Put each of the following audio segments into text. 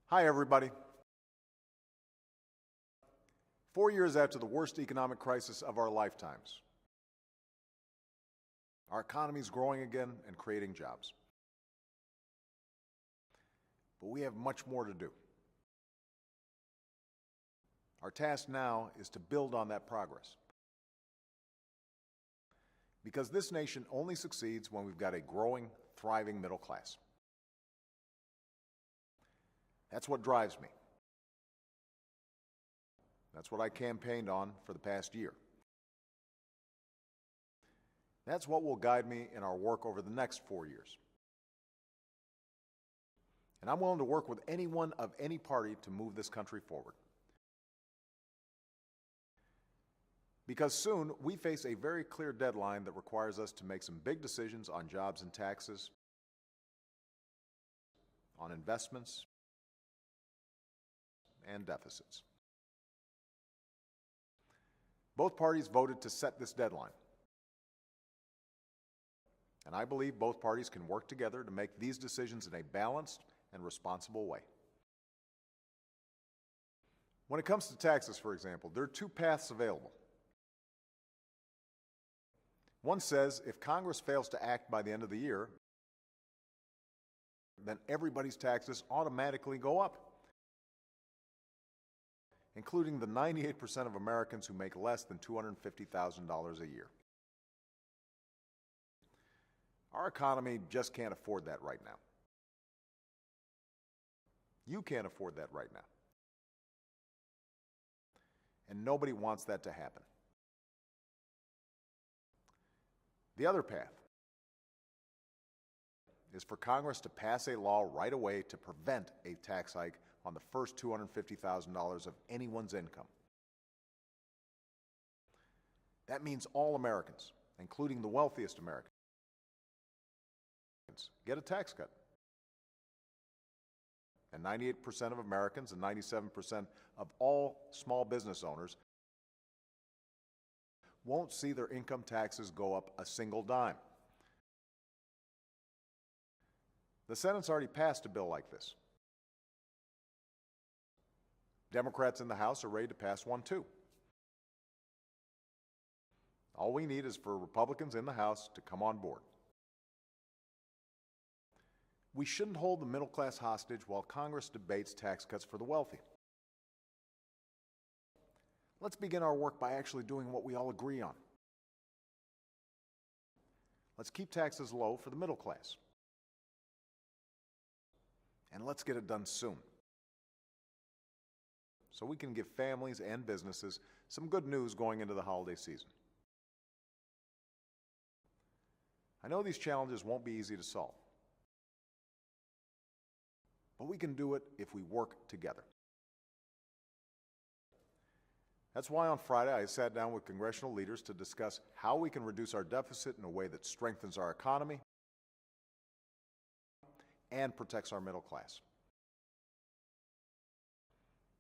Hi, everybody. 4 years after the worst economic crisis of our lifetimes, our economy is growing again and creating jobs. But we have much more to do. Our task now is to build on that progress. Because this nation only succeeds when we've got a growing, thriving middle class. That's what drives me. That's what I campaigned on for the past year. That's what will guide me in our work over the next 4 years. And I'm willing to work with anyone of any party to move this country forward. Because soon we face a very clear deadline that requires us to make some big decisions on jobs and taxes, on investments, and deficits. Both parties voted to set this deadline. And I believe both parties can work together to make these decisions in a balanced and responsible way. When it comes to taxes, for example, there are two paths available. One says if Congress fails to act by the end of the year, then everybody's taxes automatically go up, including the 98% of Americans who make less than $250,000 a year. Our economy just can't afford that right now. You can't afford that right now. And nobody wants that to happen. The other path is for Congress to pass a law right away to prevent a tax hike on the first $250,000 of anyone's income. That means all Americans, including the wealthiest Americans, get a tax cut. And 98% of Americans and 97% of all small business owners won't see their income taxes go up a single dime. The Senate's already passed a bill like this. Democrats in the House are ready to pass one too. All we need is for Republicans in the House to come on board. We shouldn't hold the middle class hostage while Congress debates tax cuts for the wealthy. Let's begin our work by actually doing what we all agree on. Let's keep taxes low for the middle class. And let's get it done soon, so we can give families and businesses some good news going into the holiday season. I know these challenges won't be easy to solve, but we can do it if we work together. That's why on Friday I sat down with congressional leaders to discuss how we can reduce our deficit in a way that strengthens our economy and protects our middle class.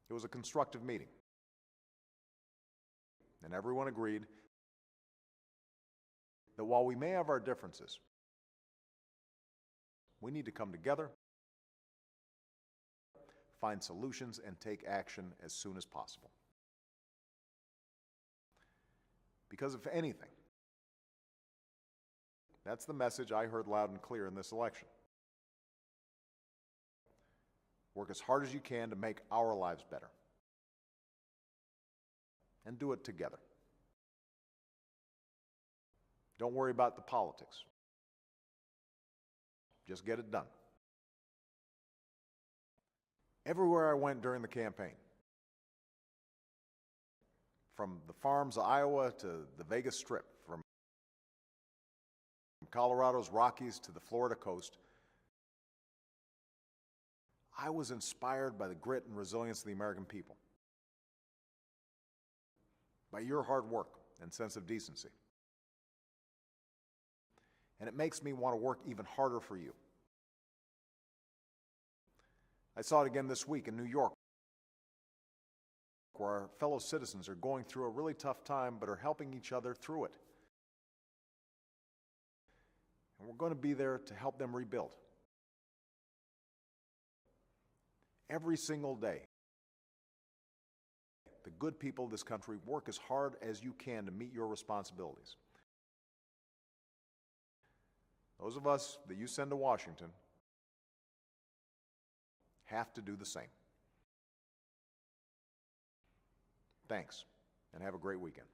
It was a constructive meeting, and everyone agreed that while we may have our differences, we need to come together, find solutions, and take action as soon as possible. Because if anything, that's the message I heard loud and clear in this election. Work as hard as you can to make our lives better. And do it together. Don't worry about the politics. Just get it done. Everywhere I went during the campaign, from the farms of Iowa to the Vegas Strip, from Colorado's Rockies to the Florida coast, I was inspired by the grit and resilience of the American people, by your hard work and sense of decency. And it makes me want to work even harder for you. I saw it again this week in New York, where our fellow citizens are going through a really tough time but are helping each other through it. And we're going to be there to help them rebuild. Every single day, the good people of this country work as hard as you can to meet your responsibilities. Those of us that you send to Washington have to do the same. Thanks, and have a great weekend.